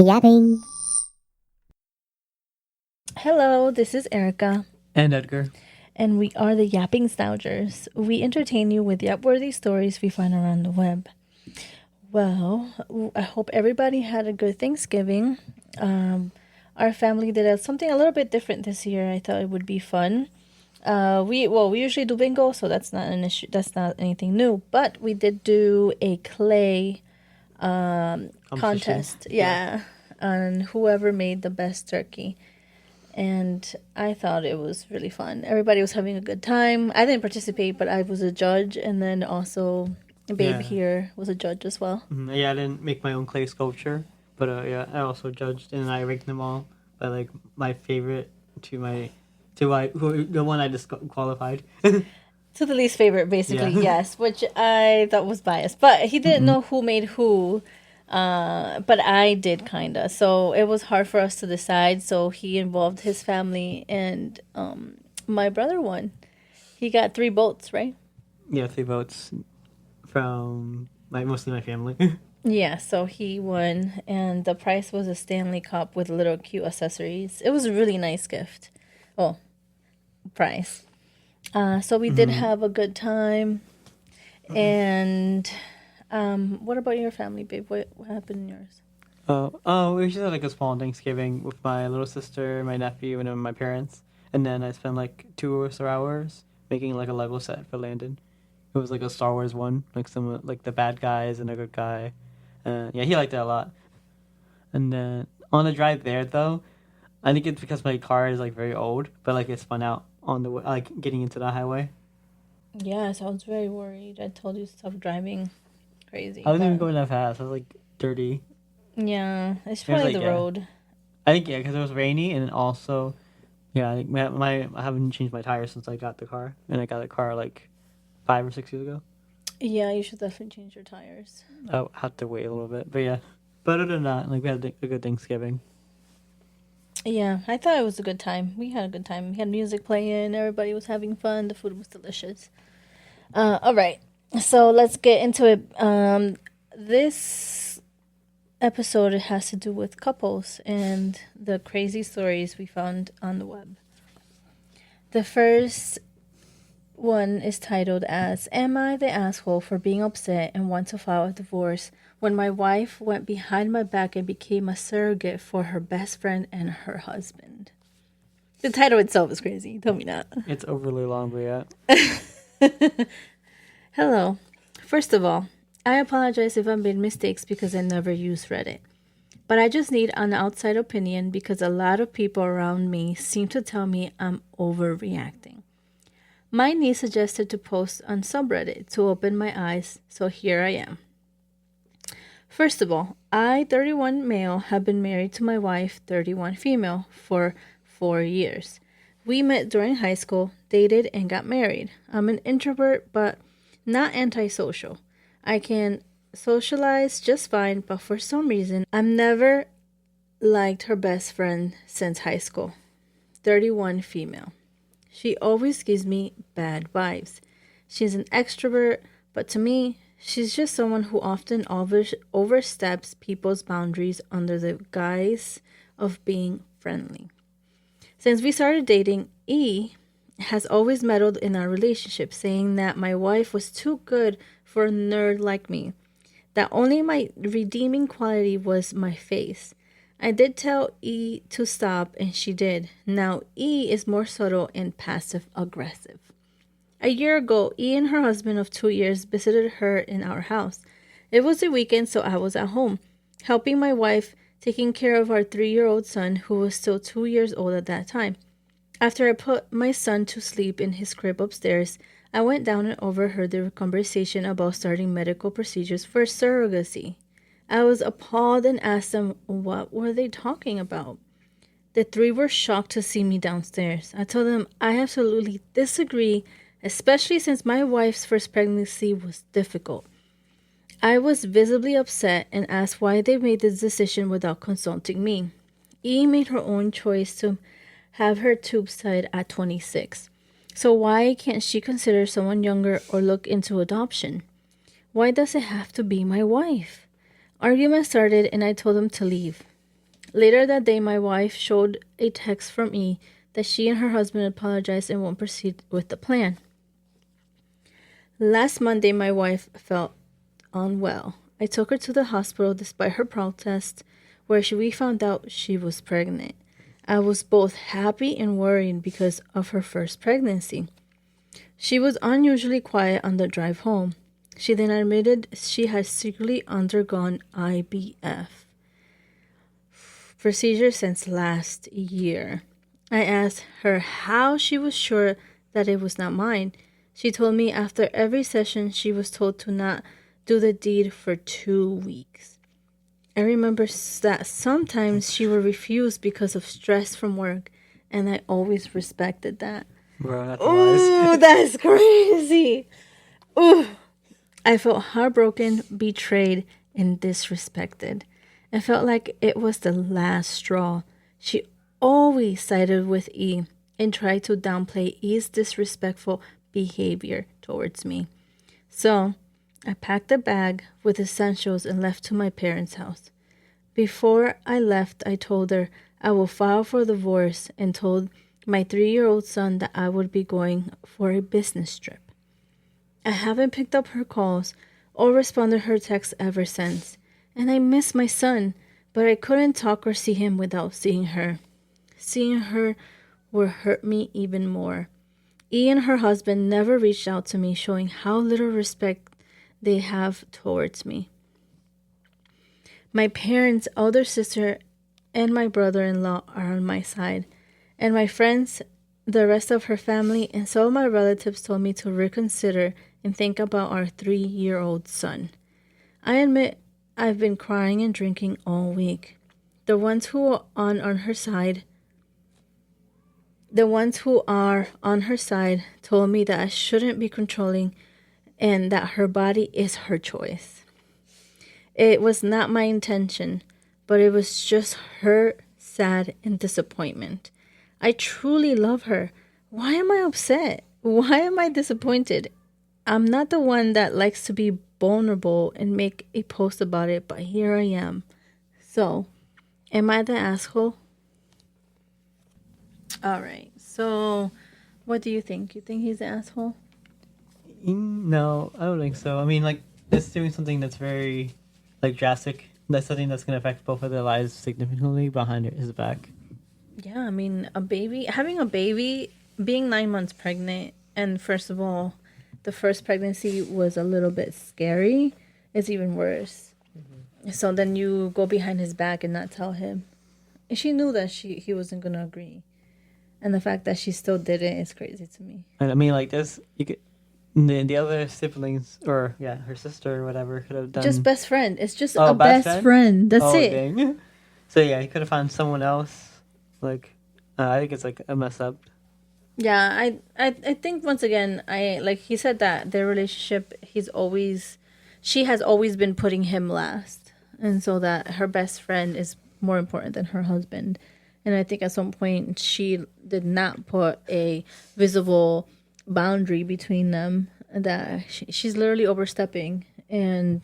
Yapping. Hello, this is Erica, And Edgar. and we are the Yapping Schnauzers. We entertain you with yap-worthy stories we find around the web. Well, I hope everybody had a good Thanksgiving. Our family did something a little bit different this year. I thought it would be fun. We usually do bingo, so that's not an issue. That's not anything new. But we did do a clay contest. Yeah, on whoever made the best turkey. And I thought it was really fun. Everybody was having a good time. I didn't participate, but I was a judge, and then also Babe Yeah. here was a judge as well. Yeah, I didn't make my own clay sculpture, but yeah, I also judged and I ranked them all by like my favorite the one I disqualified. To the least favorite, basically, Yeah. yes, which I thought was biased. But he didn't Mhm. know who made who, but I did kinda. So it was hard for us to decide. So he involved his family, and my brother won. He got 3 votes, right? Yeah, 3 votes from mostly my family. Yeah, so he won, and the price was a Stanley Cup with little cute accessories. It was a really nice gift. Oh, prize. So we did Mhm. have a good time. And what about your family, babe? What happened in yours? We just had like a small Thanksgiving with my little sister, my nephew, and then my parents. And then I spent like 2 or so hours making like a Lego set for Landon. It was like a Star Wars one, like some like the bad guys and a good guy. Yeah, he liked it a lot. And then on the drive there, though, I think it's because my car is like very old, but like it spun out on the way, like getting into the highway. Yes, I was very worried. I told you to stop driving I crazy, wasn't even but going that fast. I was like 30. yeah, it's It was probably like the yeah, road. I think yeah, because it was rainy and then also yeah, I think my I haven't changed my tires since I got the car, and I got the car like 5 or 6 years ago. Yeah, you should definitely change your tires. I'll have to wait a little bit, but yeah. But other than that, like we had a good Thanksgiving. Yeah, I thought it was a good time. We had a good time. We had music playing. Everybody was having fun. The food was delicious. All right, so let's get into it. This episode has to do with couples and the crazy stories we found on the web. The first one is titled as "Am I the asshole for being upset and want to file a divorce when my wife went behind my back and became a surrogate for her best friend and her husband?" The title itself is crazy. Tell me not. It's overly long, but yeah. Hello. First of all, I apologize if I made mistakes because I never use Reddit. But I just need an outside opinion because a lot of people around me seem to tell me I'm overreacting. My niece suggested to post on subreddit to open my eyes, so here I am. First of all, I, 31 male, have been married to my wife, 31 female, for 4 years. We met during high school, dated, and got married. I'm an introvert, but not antisocial. I can socialize just fine, but for some reason, I've never liked her best friend since high school. 31 female. She always gives me bad vibes. She's an extrovert, but to me, she's just someone who often oversteps people's boundaries under the guise of being friendly. Since we started dating, E has always meddled in our relationship, saying that my wife was too good for a nerd like me, that only my redeeming quality was my face. I did tell E to stop, and she did. Now E is more subtle and passive aggressive. A year ago, E and her husband of 2 years visited her in our house. It was a weekend, so I was at home, helping my wife taking care of our 3-year-old son, who was still 2 years old at that time. After I put my son to sleep in his crib upstairs, I went down and overheard their conversation about starting medical procedures for surrogacy. I was appalled and asked them what were they talking about. The three were shocked to see me downstairs. I told them I absolutely disagree, especially since my wife's first pregnancy was difficult. I was visibly upset and asked why they made this decision without consulting me. E made her own choice to have her tubes tied at 26. So why can't she consider someone younger or look into adoption? Why does it have to be my wife? Argument started and I told them to leave. Later that day, my wife showed a text from E that she and her husband apologized and won't proceed with the plan. Last Monday, my wife felt unwell. I took her to the hospital despite her protest, where we found out she was pregnant. I was both happy and worried because of her first pregnancy. She was unusually quiet on the drive home. She then admitted she had secretly undergone IVF procedure since last year. I asked her how she was sure that it was not mine. She told me after every session she was told to not do the deed for 2 weeks. I remember that sometimes she would refuse because of stress from work, and I always respected that. Bro, that's Ooh, that's crazy. Ooh. I felt heartbroken, betrayed, and disrespected. I felt like it was the last straw. She always sided with E and tried to downplay E's disrespectful behavior towards me. So, I packed a bag with essentials and left to my parents' house. Before I left, I told her I will file for divorce and told my 3-year-old son that I would be going for a business trip. I haven't picked up her calls or responded to her texts ever since, and I miss my son, but I couldn't talk or see him without seeing her. Seeing her would hurt me even more. E and her husband never reached out to me, showing how little respect they have towards me. My parents' older sister and my brother-in-law are on my side, and my friends, the rest of her family, and some of my relatives told me to reconsider and think about our 3-year-old son. I admit I've been crying and drinking all week. The ones who are on her side told me that I shouldn't be controlling and that her body is her choice. It was not my intention, but it was just her sad and disappointment. I truly love her. Why am I upset? Why am I disappointed? I'm not the one that likes to be vulnerable and make a post about it, but here I am. So, am I the asshole? All right. So, what do you think? You think he's an asshole? No, I don't think so. I mean, like, it's doing something that's very, like, drastic. That's something that's going to affect both of their lives significantly behind his back. Yeah, I mean, having a baby, being 9 months pregnant, and first of all, the first pregnancy was a little bit scary. It's even worse. Mm-hmm. So then you go behind his back and not tell him. And she knew that he wasn't going to agree. And the fact that she still did it is crazy to me. And I mean, like, this, you could, the other siblings, or, yeah, her sister or whatever, could have done... Just best friend. It's just a best friend. That's it. Dang. So, yeah, he could have found someone else. Like, I think it's, like, a mess up. Yeah, I think, once again, like he said that their relationship, she has always been putting him last. And so that her best friend is more important than her husband. And I think at some point she did not put a visible boundary between them, that she's literally overstepping, and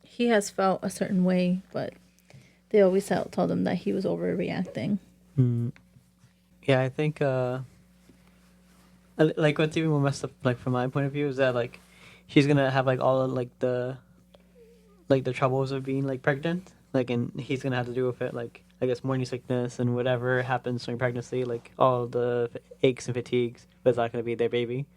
he has felt a certain way, but they always told him that he was overreacting. Yeah, I think like, what's even more messed up, like, from my point of view, is that, like, she's gonna have, like, all of, like, the troubles of being, like, pregnant, like, and he's gonna have to deal with it, like, I guess, morning sickness and whatever happens during pregnancy, like, all the aches and fatigues, but it's not gonna be their baby.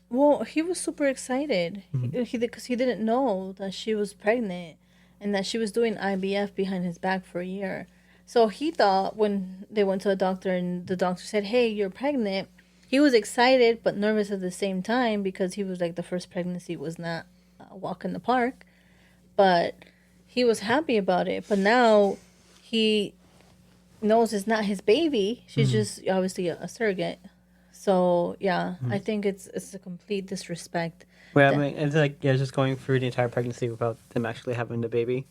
Well, he was super excited because he didn't know that she was pregnant and that she was doing IVF behind his back for a year. So he thought when they went to a doctor and the doctor said, "Hey, you're pregnant," he was excited but nervous at the same time, because he was like, the first pregnancy was not a walk in the park. But he was happy about it. But now he knows it's not his baby. She's just obviously a surrogate. So, yeah, I think it's a complete disrespect. Well, I mean, it's like, yeah, just going through the entire pregnancy without them actually having the baby,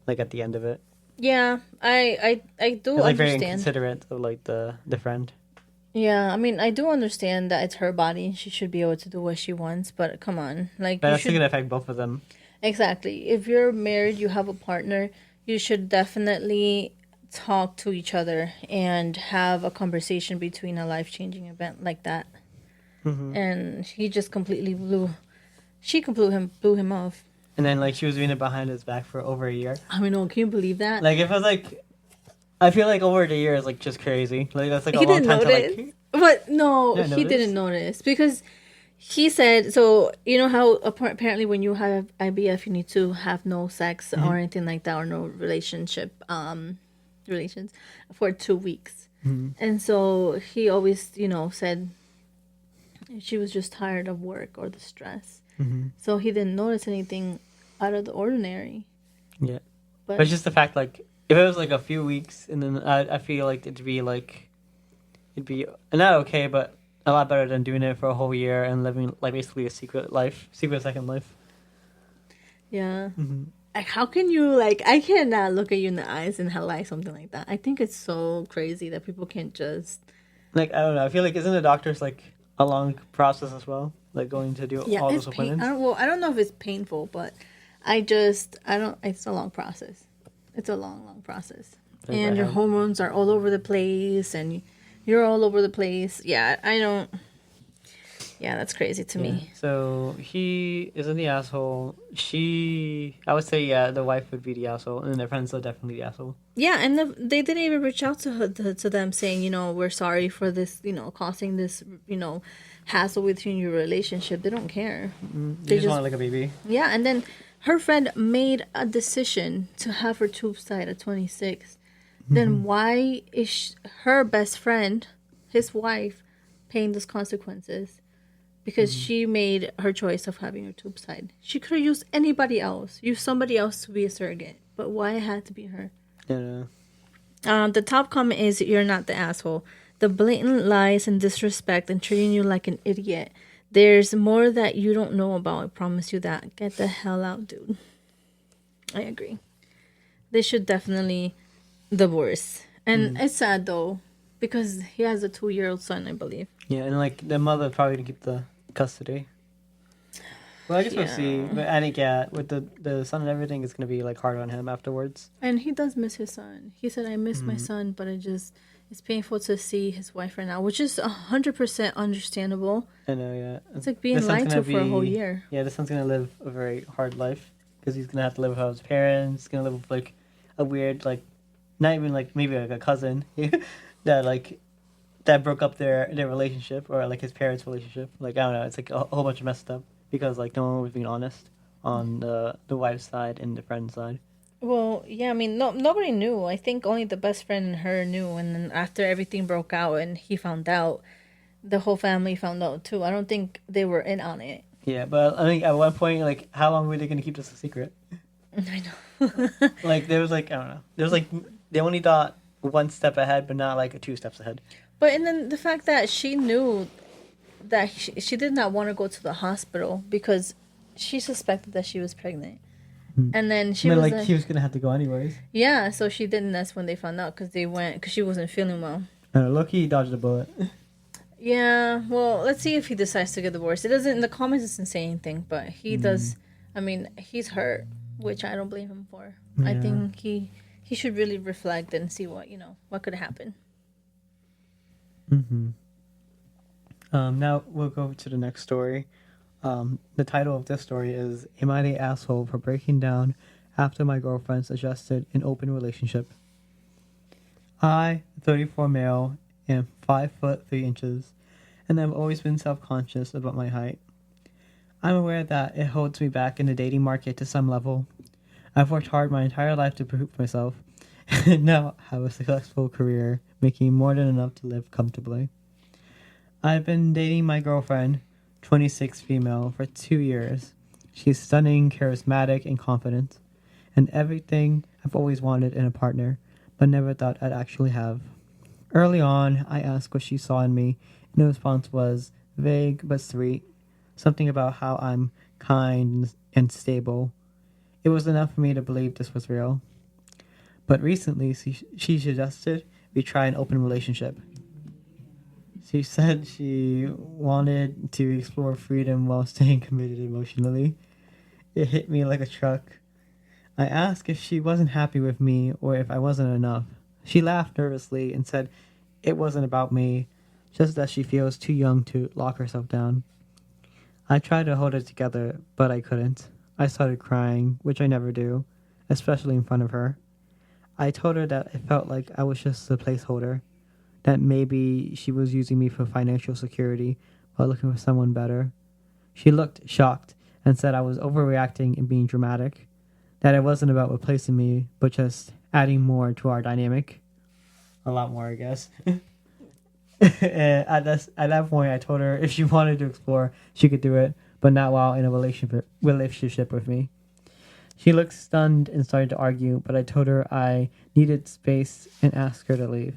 like, at the end of it. Yeah, I do it's, like, understand. very inconsiderate of, like, the friend. Yeah, I mean, I do understand that it's her body. She should be able to do what she wants, but come on. Like, But that's going to affect both of them. Exactly. If you're married, you have a partner, you should definitely talk to each other and have a conversation between a life-changing event like that. Hmm. And he just completely blew him off. And then like she was doing it behind his back for over a year. I mean, no, can you believe that? Like if I was like, I feel like over the year is like just crazy. Like that's like a He long didn't time to notice. like. But no, Yeah, he notice. didn't notice because he said, so you know how apparently when you have IBF, you need to have no sex or anything like that, or no relations for 2 weeks. And so he always, said she was just tired of work or the stress. So he didn't notice anything out of the ordinary. Yeah. But But it's just the fact, like, if it was like a few weeks, and then I feel like it'd be not okay, but a lot better than doing it for a whole year and living like basically a secret second life. yeah. Like, how can you, like, I cannot look at you in the eyes and like something like that. I think it's so crazy that people can't just. Like I don't know. I feel like isn't the doctor's like a long process as well, like going to do Yeah, all it's those pain. appointments. I don't know if it's painful, but I don't. It's a long process. It's a long process, Like, and I your have- hormones are all over the place, and you're all over the place. Yeah, I don't. Yeah, that's crazy to Yeah. me. So he isn't the asshole. I would say, yeah, the wife would be the asshole, and their friends are definitely the asshole. Yeah, and they didn't even reach out to her to them saying, we're sorry for this, causing this, hassle within your relationship. They don't care. They just want like a baby. Yeah, and then her friend made a decision to have her tubes tied at 26. Then why is her best friend, his wife, paying those consequences? Because she made her choice of having her tubes tied. She could have used anybody else, used somebody else to be a surrogate. But why it had to be her? Yeah. The top comment is, "You're not the asshole. The blatant lies and disrespect and treating you like an idiot. There's more that you don't know about. I promise you that. Get the hell out, dude." I agree. They should definitely divorce. And it's sad though, because he has a 2-year-old son, I believe. Yeah, and like the mother probably gonna keep the custody. Well, I guess we'll see. But I think with the son and everything, it's gonna be like hard on him afterwards. And he does miss his son. He said, "I miss my son, but it's painful to see his wife right now," which is 100% understandable. I know, yeah. It's like being lied to for a whole year. Yeah, this son's gonna live a very hard life because he's gonna have to live without his parents. He's gonna live with like a weird, like, not even like maybe like a cousin that broke up their relationship, or like his parents' relationship. Like I don't know, it's like a whole bunch of messed up because like no one was being honest on the wife's side and the friend's side. Well, yeah, I mean, nobody knew. I think only the best friend and her knew. And then after everything broke out and he found out, the whole family found out too. I don't think they were in on it. Yeah, but I think at one point, like, how long were they gonna keep this a secret? I know. Like there was like I don't know, there was like they only thought one step ahead, but not like 2 steps ahead. But and then the fact that she knew that she did not want to go to the hospital because she suspected that she was pregnant. And then she was like he was gonna have to go anyways. yeah, so she didn't. That's when they found out because she wasn't feeling well. Loki dodged a bullet. Yeah, well, let's see if he decides to get divorced. It doesn't. In the comments, it doesn't say anything, but he does. I mean, he's hurt, which I don't blame him for. I Yeah. think he should really reflect and see what could happen. Now we'll go to the next story. The title of this story is "Am I the asshole for breaking down after my girlfriend suggested an open relationship?" I, 34 male, am 5'3", and I've always been self-conscious about my height. I'm aware that it holds me back in the dating market to some level. I've worked hard my entire life to prove myself, and now have a successful career, making more than enough to live comfortably. I've been dating my girlfriend, 26 female, for 2 years. She's stunning, charismatic, and confident, and everything I've always wanted in a partner, but never thought I'd actually have. Early on, I asked what she saw in me, and the response was vague but sweet, something about how I'm kind and stable. It was enough for me to believe this was real. But recently, she suggested we try an open relationship. She said she wanted to explore freedom while staying committed emotionally. It hit me like a truck. I asked if she wasn't happy with me or if I wasn't enough. She laughed nervously and said it wasn't about me, just that she feels too young to lock herself down. I tried to hold it together, but I couldn't. I started crying, which I never do, especially in front of her. I told her that it felt like I was just a placeholder, that maybe she was using me for financial security while looking for someone better. She looked shocked and said I was overreacting and being dramatic, that it wasn't about replacing me, but just adding more to our dynamic. A lot more, I guess. And at that point, I told her if she wanted to explore, she could do it, but not while in a relationship with me. She looked stunned and started to argue, but I told her I needed space and asked her to leave.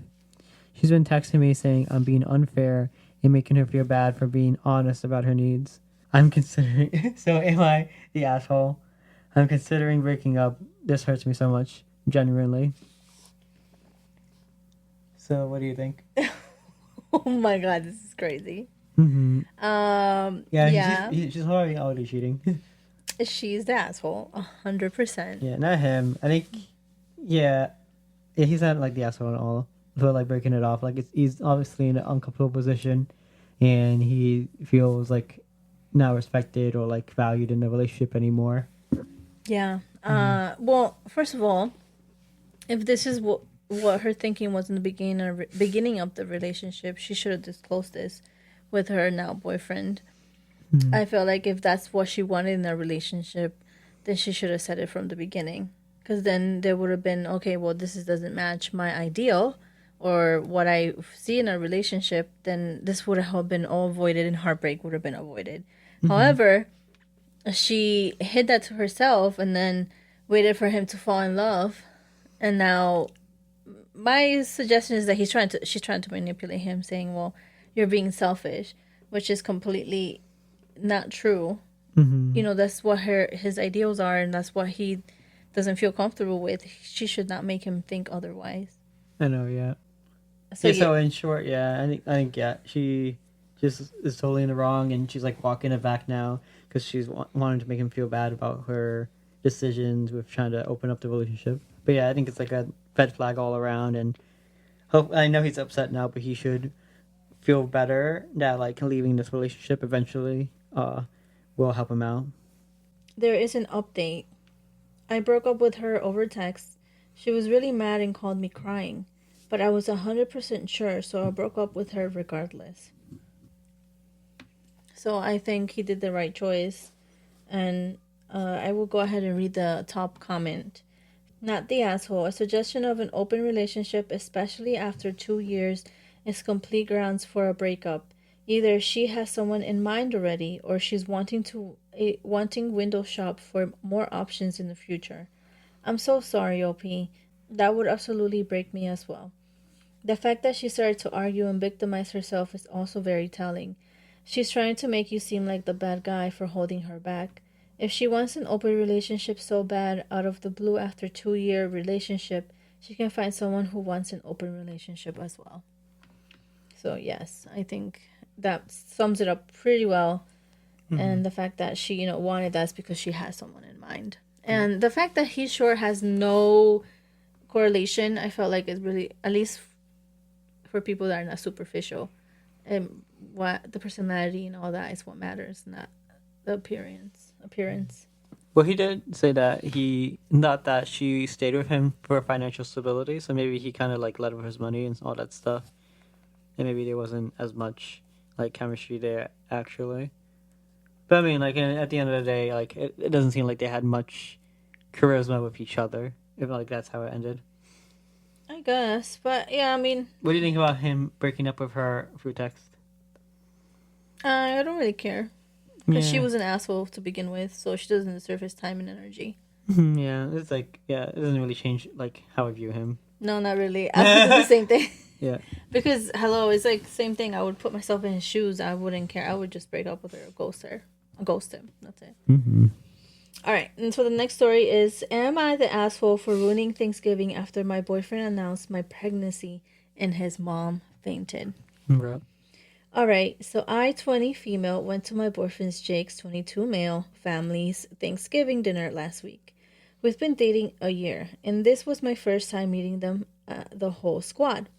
She's been texting me saying I'm being unfair and making her feel bad for being honest about her needs. I'm considering. So am I the asshole? I'm considering breaking up. This hurts me so much, genuinely. So what do you think? Oh my god, this is crazy. Mm-hmm. Yeah, She's probably already cheating. she's the asshole, 100%. Yeah, not him. I think, yeah, he's not like the asshole at all. But like breaking it off, like he's obviously in an uncomfortable position, and he feels like not respected or like valued in the relationship anymore. Yeah. Well, first of all, if this is what her thinking was in the beginning of the relationship, she should have disclosed this with her now boyfriend. Mm-hmm. I feel like if that's what she wanted in a relationship, then she should have said it from the beginning. Because then there would have been, okay, well, doesn't match my ideal or what I see in a relationship, then this would have been all avoided and heartbreak would have been avoided. Mm-hmm. However, she hid that to herself and then waited for him to fall in love. And now my suggestion is that she's trying to manipulate him, saying, well, you're being selfish, which is completely not true. Mm-hmm. You know, that's what his ideals are, and that's what he doesn't feel comfortable with. She should not make him think otherwise. I know, yeah. So Yeah, so in short, yeah, I think, yeah, she just is totally in the wrong, and she's like walking it back now because she's wanting to make him feel bad about her decisions with trying to open up the relationship. But yeah, I think it's like a red flag all around, and I know he's upset now, but he should feel better that like leaving this relationship eventually will help him out. there is an update. I broke up with her over text. She was really mad and called me crying, but I was 100% sure, so I broke up with her regardless. So I think he did the right choice, and I will go ahead and read the top comment. Not the asshole. A suggestion of an open relationship, especially after 2 years, is complete grounds for a breakup. Either she has someone in mind already, or she's wanting window shop for more options in the future. I'm so sorry, OP. That would absolutely break me as well. The fact that she started to argue and victimize herself is also very telling. She's trying to make you seem like the bad guy for holding her back. If she wants an open relationship so bad out of the blue after 2 year relationship, she can find someone who wants an open relationship as well. So yes, I think that sums it up pretty well. Mm-hmm. And the fact that she, wanted that's because she has someone in mind. And the fact that he sure has no correlation, I felt like is really, at least for people that are not superficial, and what the personality and all that is what matters, not the appearance. Well, he did say that he not that she stayed with him for financial stability, so maybe he kind of like led with his money and all that stuff, and maybe there wasn't as much like chemistry there actually. But I mean, like at the end of the day, like it doesn't seem like they had much charisma with each other. If like that's how it ended. I guess, but yeah, I mean, What do you think about him breaking up with her through text? I don't really care because she Yeah. was an asshole to begin with, so she doesn't deserve his time and energy. Yeah, it's like it doesn't really change like how I view him. No, not really. I would do the same thing. Yeah. Because hello, it's like same thing. I would put myself in his shoes. I wouldn't care. I would just break up with her, or ghost him. That's it. Mm-hmm. All right. And so the next story is: am I the asshole for ruining Thanksgiving after my boyfriend announced my pregnancy and his mom fainted? Right. All right. So I, 20 female, went to my boyfriend's Jake's 22 male family's Thanksgiving dinner last week. We've been dating a year, and this was my first time meeting them, the whole squad.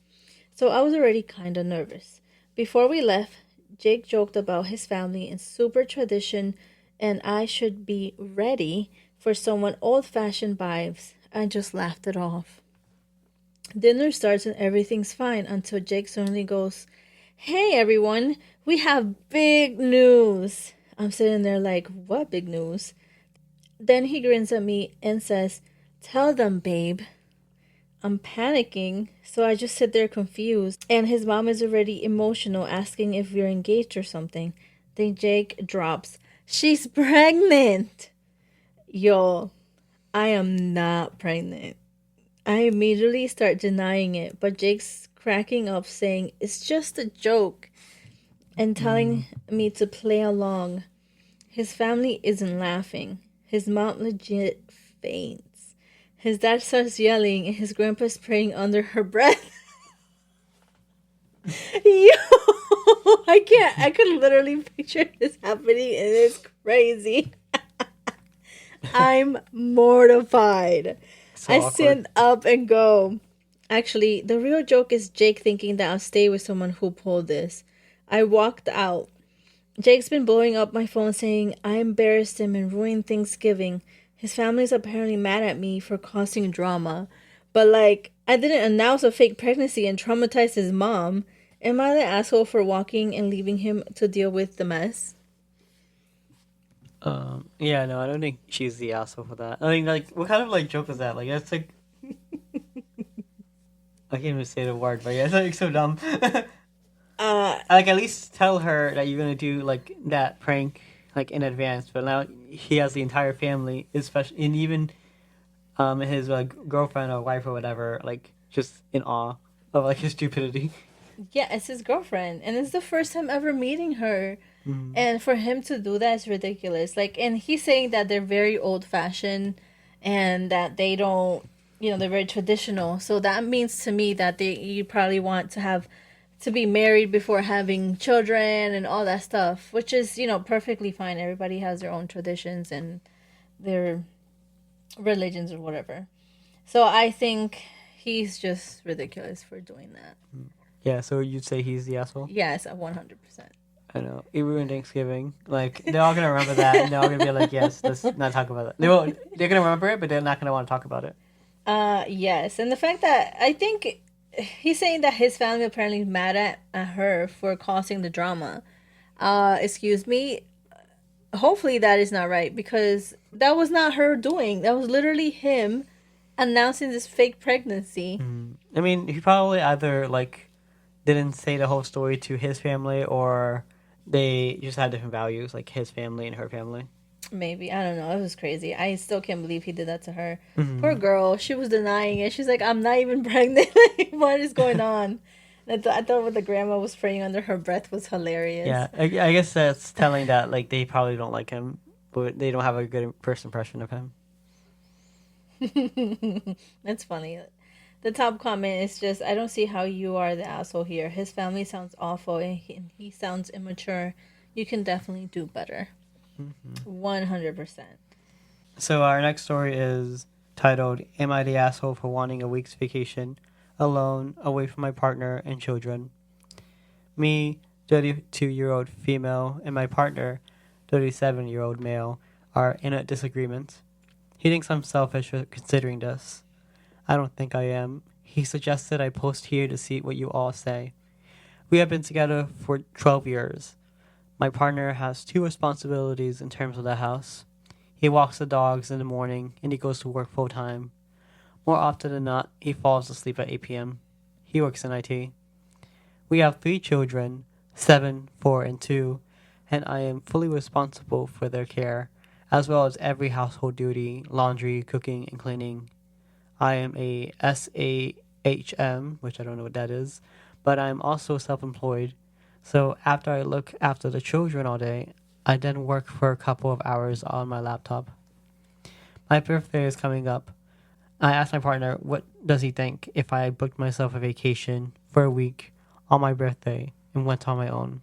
So I was already kind of nervous. Before we left, Jake joked about his family and super tradition, and I should be ready for someone old fashioned vibes. I just laughed it off. Dinner starts and everything's fine until Jake suddenly goes, "Hey everyone, we have big news." I'm sitting there like, "What big news?" Then he grins at me and says, "Tell them, babe." I'm panicking, so I just sit there confused. And his mom is already emotional, asking if we're engaged or something. Then Jake drops, "She's pregnant." Yo, I am not pregnant. I immediately start denying it, but Jake's cracking up, saying it's just a joke and telling me to play along. His family isn't laughing. His mom legit faints. His dad starts yelling, and his grandpa's praying under her breath. Yo, I can't. I could literally picture this happening, and it's crazy. I'm mortified. So I awkward. stand up and go. Actually, the real joke is Jake thinking that I'll stay with someone who pulled this. I walked out. Jake's been blowing up my phone saying I embarrassed him and ruined Thanksgiving. His family's apparently mad at me for causing drama. But like, I didn't announce a fake pregnancy and traumatize his mom. Am I the asshole for walking and leaving him to deal with the mess? Yeah, no, I don't think she's the asshole for that. I mean, like, what kind of like joke is that? Like, that's like, I can't even say the word, but yeah, it's like so dumb. Like, at least tell her that you're gonna do like that prank like in advance. But now he has the entire family, especially and even his like girlfriend or wife or whatever, like just in awe of like his stupidity. Yeah, it's his girlfriend. And it's the first time ever meeting her. Mm. And for him to do that is ridiculous. Like, and he's saying that they're very old fashioned and that they don't, they're very traditional. So that means to me that you probably want to have to be married before having children and all that stuff, which is, perfectly fine. Everybody has their own traditions and their religions or whatever. So I think he's just ridiculous for doing that. Yeah, so you'd say he's the asshole? Yes, 100%. I know. It ruined Thanksgiving. Like they're all gonna remember that, and they're all gonna be like, "Yes, let's not talk about it." They won't. They're gonna remember it, but they're not gonna want to talk about it. Yes, and the fact that I think he's saying that his family apparently is mad at her for causing the drama. Excuse me. Hopefully that is not right because that was not her doing. That was literally him announcing this fake pregnancy. I mean, he probably either like didn't say the whole story to his family, or they just had different values, like his family and her family. Maybe. I don't know. It was crazy. I still can't believe he did that to her. Poor Mm-hmm. girl. She was denying it. She's like, "I'm not even pregnant." Like, what is going on? I thought what the grandma was praying under her breath was hilarious. Yeah, I guess that's telling that like they probably don't like him, but they don't have a good first impression of him. That's funny. The top comment is just, "I don't see how you are the asshole here. His family sounds awful and he sounds immature. You can definitely do better." 100%. So our next story is titled "Am I the asshole for wanting a week's vacation alone, away from my partner and children?" Me, 32-year-old female, and my partner, 37-year-old male, are in a disagreement. He thinks I'm selfish for considering this. I don't think I am. He suggested I post here to see what you all say. We have been together for 12 years. My partner has two responsibilities in terms of the house. He walks the dogs in the morning and he goes to work full time. More often than not, he falls asleep at 8 p.m. He works in IT. We have 3 children, 7, 4, and 2, and I am fully responsible for their care, as well as every household duty, laundry, cooking, and cleaning. I am a SAHM, which I don't know what that is, but I am also self-employed. So after I look after the children all day, I then work for a couple of hours on my laptop. My birthday is coming up. I asked my partner what does he think if I booked myself a vacation for a week on my birthday and went on my own.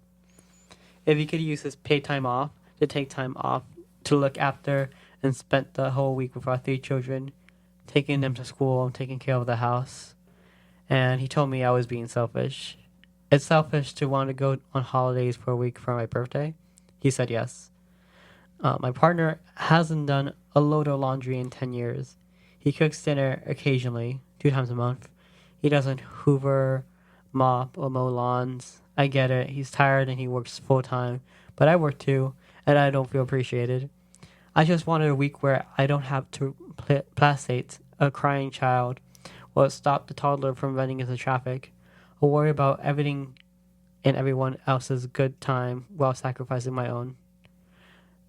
If he could use his paid time off to take time off to look after and spent the whole week with our 3 children, taking them to school and taking care of the house. And he told me I was being selfish. It's selfish to want to go on holidays for a week for my birthday. He said yes. My partner hasn't done a load of laundry in 10 years. He cooks dinner occasionally, 2 times a month. He doesn't hoover, mop, or mow lawns. I get it. He's tired and he works full time. But I work too, and I don't feel appreciated. I just wanted a week where I don't have to placate a crying child, or stop the toddler from running into traffic, or worry about everything and everyone else's good time while sacrificing my own.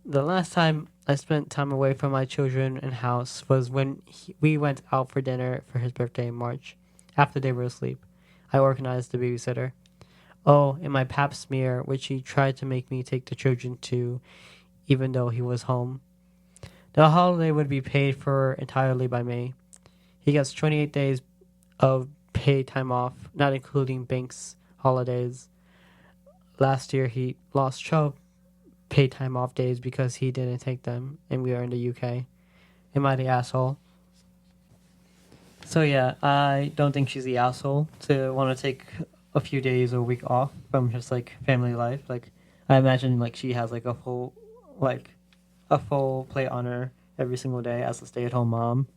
The last time I spent time away from my children and house was when we went out for dinner for his birthday in March. After they were asleep, I organized the babysitter. Oh, and my pap smear, which he tried to make me take the children to, even though he was home. The holiday would be paid for entirely by me. He gets 28 days of paid time off, not including banks holidays. Last year, he lost 12 paid time off days because he didn't take them, and we are in the UK. Am I the asshole? So yeah, I don't think she's the asshole to want to take a few days or a week off from just like family life. Like I imagine like she has like a full plate on her every single day as a stay-at-home mom.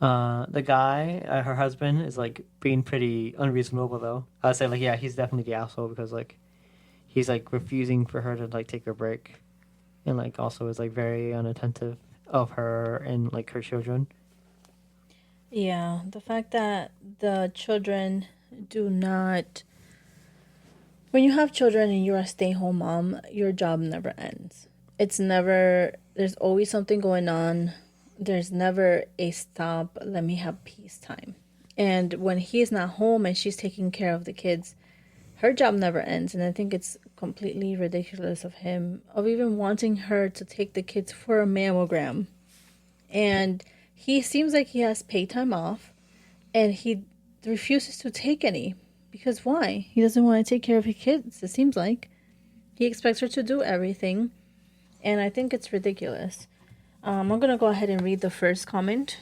The guy, her husband, is like being pretty unreasonable though. I'd say like yeah, he's definitely the asshole because like he's like refusing for her to like take a break, and like also is like very unattentive of her and like her children. Yeah, the fact that the children do not. When you have children and you're a stay home mom, your job never ends. It's never, there's always something going on. There's never a stop, let me have peace time. And when he's not home and she's taking care of the kids, her job never ends. And I think it's completely ridiculous of him, of even wanting her to take the kids for a mammogram. And he seems like he has paid time off and he refuses to take any. Because why? He doesn't want to take care of his kids, it seems like. He expects her to do everything. And I think it's ridiculous. I'm going to go ahead and read the first comment.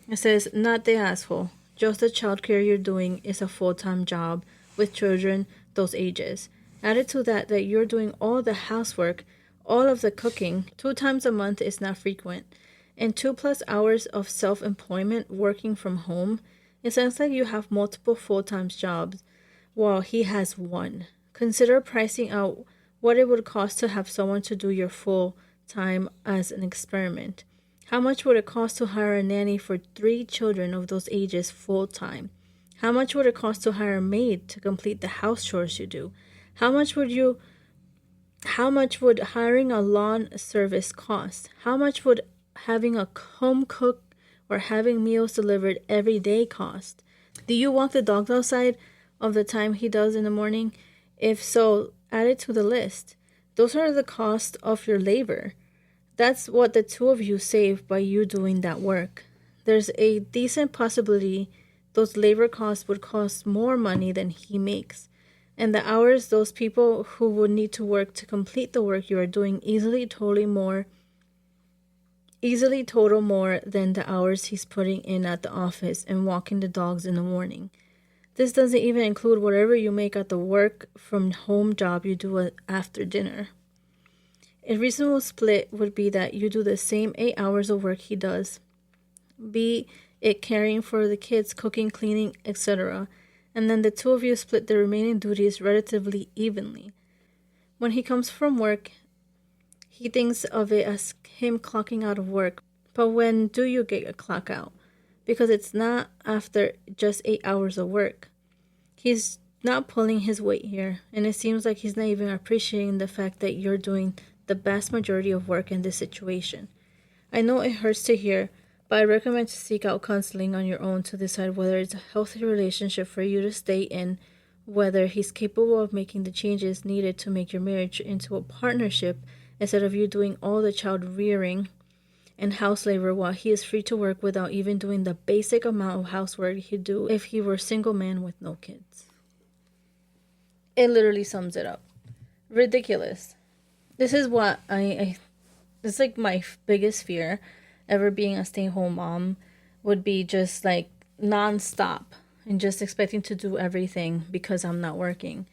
It says, not the asshole. Just the childcare you're doing is a full-time job with children those ages. Added to that you're doing all the housework, all of the cooking, 2 times a month is not frequent. And 2+ hours of self-employment working from home, it sounds like you have multiple full-time jobs while he has one. Consider pricing out what it would cost to have someone to do your full time as an experiment. How much would it cost to hire a nanny for 3 children of those ages full time? How much would it cost to hire a maid to complete the house chores you do? How much would hiring a lawn service cost? How much would having a home cook or having meals delivered every day cost? Do you walk the dogs outside of the time he does in the morning? If so, add it to the list. Those are the costs of your labor. That's what the 2 of you save by you doing that work. There's a decent possibility those labor costs would cost more money than he makes. And the hours those people who would need to work to complete the work you are doing easily total more than the hours he's putting in at the office and walking the dogs in the morning. This doesn't even include whatever you make at the work from home job you do after dinner. A reasonable split would be that you do the same 8 hours of work he does, be it caring for the kids, cooking, cleaning, etc., and then the 2 of you split the remaining duties relatively evenly. When he comes from work, he thinks of it as him clocking out of work, but when do you get a clock out? Because it's not after just 8 hours of work. He's not pulling his weight here, and it seems like he's not even appreciating the fact that you're doing the vast majority of work in this situation. I know it hurts to hear, but I recommend to seek out counseling on your own to decide whether it's a healthy relationship for you to stay in, whether he's capable of making the changes needed to make your marriage into a partnership instead of you doing all the child rearing and house labor while he is free to work without even doing the basic amount of housework he'd do if he were a single man with no kids. It literally sums it up. Ridiculous. This is what I It's like my biggest fear ever being a stay-home mom would be just like nonstop and just expecting to do everything because I'm not working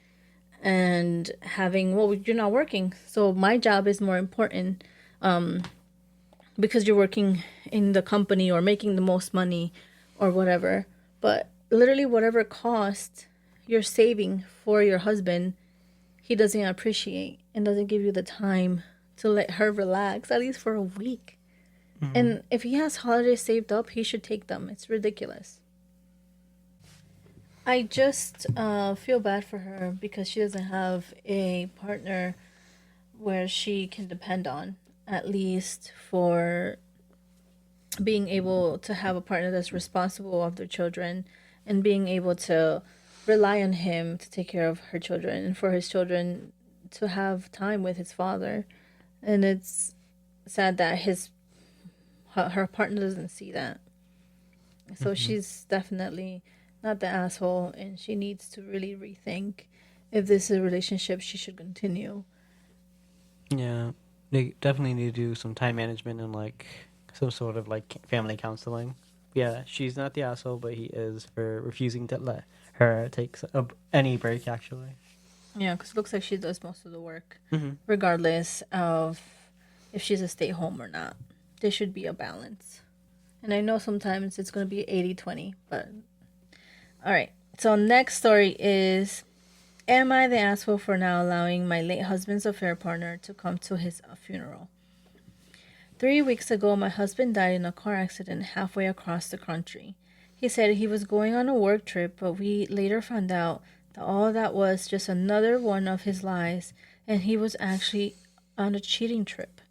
and having, well, you're not working, so my job is more important because you're working in the company or making the most money or whatever. But literally, whatever cost you're saving for your husband, he doesn't appreciate and doesn't give you the time to let her relax, at least for a week. Mm-hmm. And if he has holidays saved up, he should take them. It's ridiculous. I just feel bad for her because she doesn't have a partner where she can depend on, at least for being able to have a partner that's responsible of their children and being able to rely on him to take care of her children and for his children to have time with his father. And it's sad that her partner doesn't see that. So Mm-hmm. she's definitely not the asshole, and she needs to really rethink if this is a relationship she should continue. Yeah, they definitely need to do some time management and like some sort of like family counseling. Yeah, she's not the asshole, but he is for refusing to let her take any break. Actually. Yeah, because it looks like she does most of the work, Mm-hmm. regardless of if she's a stay home or not. There should be a balance. And I know sometimes it's going to be 80-20, but all right. So, next story is, am I the asshole for now allowing my late husband's affair partner to come to his funeral? 3 weeks ago, my husband died in a car accident halfway across the country. He said he was going on a work trip, but we later found out that all that was just another one of his lies, and he was actually on a cheating trip.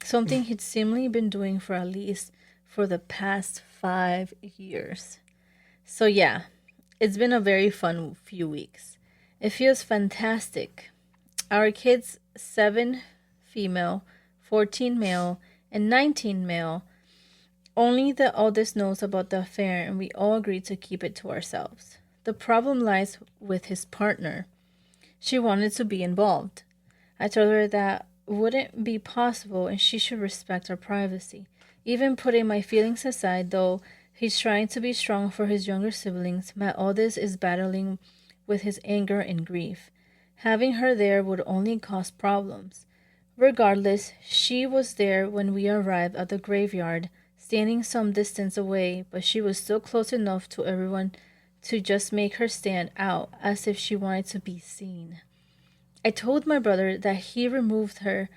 Something he'd seemingly been doing for at least for the past 5 years. So yeah, it's been a very fun few weeks. It feels fantastic. Our kids, 7 female, 14 male, and 19 male. Only the oldest knows about the affair, and we all agreed to keep it to ourselves. The problem lies with his partner. She wanted to be involved. I told her that wouldn't be possible and she should respect our privacy. Even putting my feelings aside, though he's trying to be strong for his younger siblings, my oldest is battling with his anger and grief. Having her there would only cause problems. Regardless, she was there when we arrived at the graveyard, standing some distance away, but she was still close enough to everyone to just make her stand out as if she wanted to be seen. I told my brother that he removed her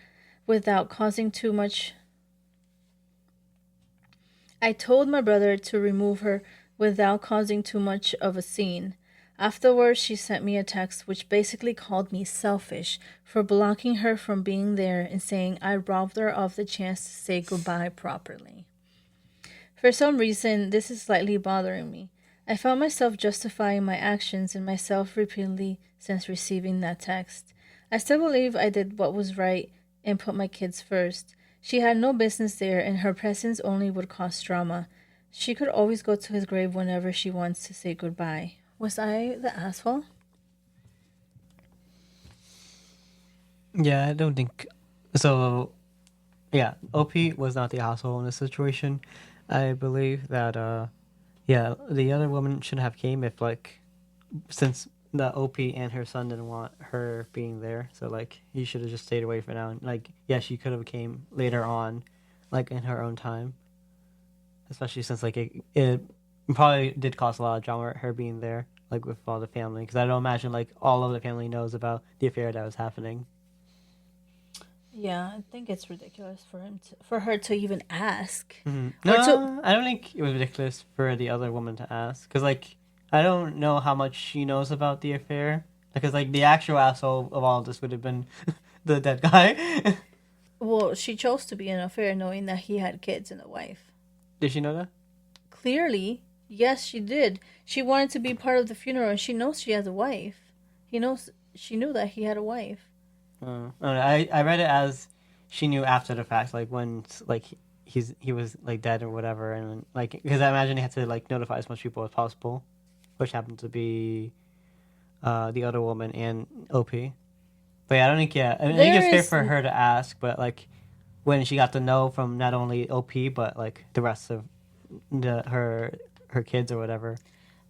without causing too much. I told my brother to remove her without causing too much of a scene. Afterwards, she sent me a text which basically called me selfish for blocking her from being there and saying I robbed her of the chance to say goodbye properly. For some reason, this is slightly bothering me. I found myself justifying my actions and myself repeatedly since receiving that text. I still believe I did what was right and put my kids first. She had no business there, and her presence only would cause drama. She could always go to his grave whenever she wants to say goodbye. Was I the asshole? Yeah, I don't think so. Yeah, OP was not the asshole in this situation. I believe that yeah, the other woman should have came if like since the OP and her son didn't want her being there, so like he should have just stayed away for now. And, like yeah, she could have came later on, like in her own time. Especially since like it probably did cause a lot of drama her being there, like with all the family. Because I don't imagine like all of the family knows about the affair that was happening. Yeah, I think it's ridiculous for her to even ask, or to. No, I don't think it was ridiculous for the other woman to ask. Because, like, I don't know how much she knows about the affair. Because, like, the actual asshole of all this would have been the dead guy. Well, she chose to be in an affair knowing that he had kids and a wife. Did she know that? Clearly, yes, she did. She wanted to be part of the funeral, and she knows she has a wife. He knows she knew that he had a wife. I read it as she knew after the fact, like, when, like, he was, like, dead or whatever. And, like, because I imagine he had to, like, notify as much people as possible. Which happened to be the other woman and OP. But yeah, I don't think, yeah. I mean, I think There it's fair is for her to ask, but, like, when she got to know from not only OP but like the rest of her kids or whatever.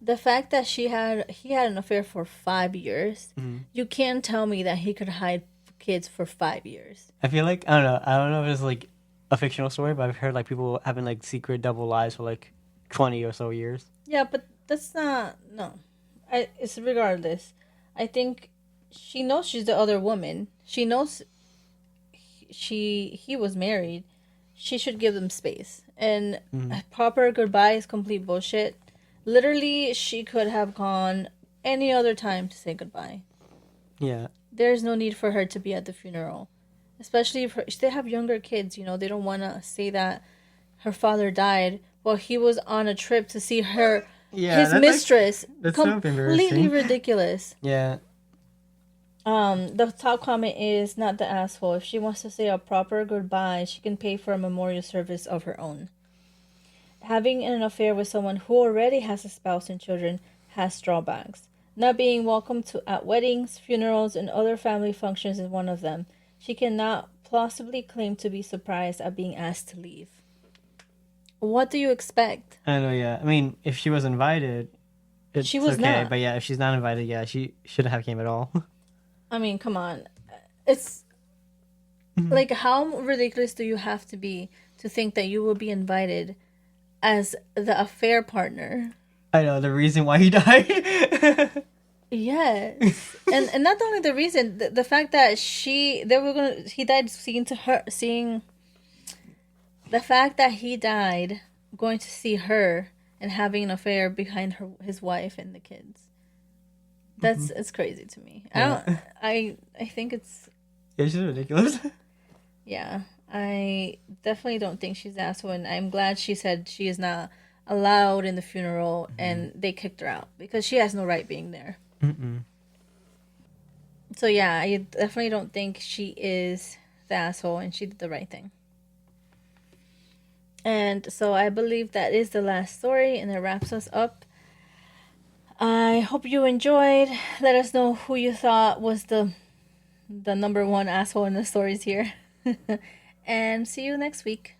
The fact that he had an affair for 5 years, you can't tell me that he could hide kids for 5 years. I feel like I don't know if it's like a fictional story, but I've heard like people having like secret double lives for like 20 or so years. Yeah, but that's not no. It's regardless. I think she knows she's the other woman. She knows he was married. She should give them space. And a proper goodbye is complete bullshit. Literally, she could have gone any other time to say goodbye. Yeah. There's no need for her to be at the funeral, especially if they have younger kids. They don't want to say that her father died while he was on a trip to see her, Yeah, his mistress. that's so Completely embarrassing. ridiculous. Yeah. The top comment is not the asshole. If she wants to say a proper goodbye, she can pay for a memorial service of her own. Having an affair with someone who already has a spouse and children has drawbacks. Not being welcome at weddings, funerals, and other family functions is one of them. She cannot plausibly claim to be surprised at being asked to leave. What do you expect? I know. Yeah. I mean, if she was invited, it's She was okay. not. But yeah, if she's not invited, yeah, she shouldn't have came at all. I mean, come on. It's like, how ridiculous do you have to be to think that you will be invited as the affair partner? I know the reason why he died. Yes, and not only the reason, the fact that he died seeing the fact that he died going to see her and having an affair behind his wife and the kids. That's It's crazy to me. Yeah. I think it's It's just ridiculous. yeah. I definitely don't think she's an asshole, and I'm glad she said she is not allowed in the funeral and they kicked her out because she has no right being there. Mm-mm. So yeah, I definitely don't think she is the asshole, and she did the right thing. And so I believe that is the last story, and it wraps us up. I hope you enjoyed. Let us know who you thought was the number one asshole in the stories here. And see you next week.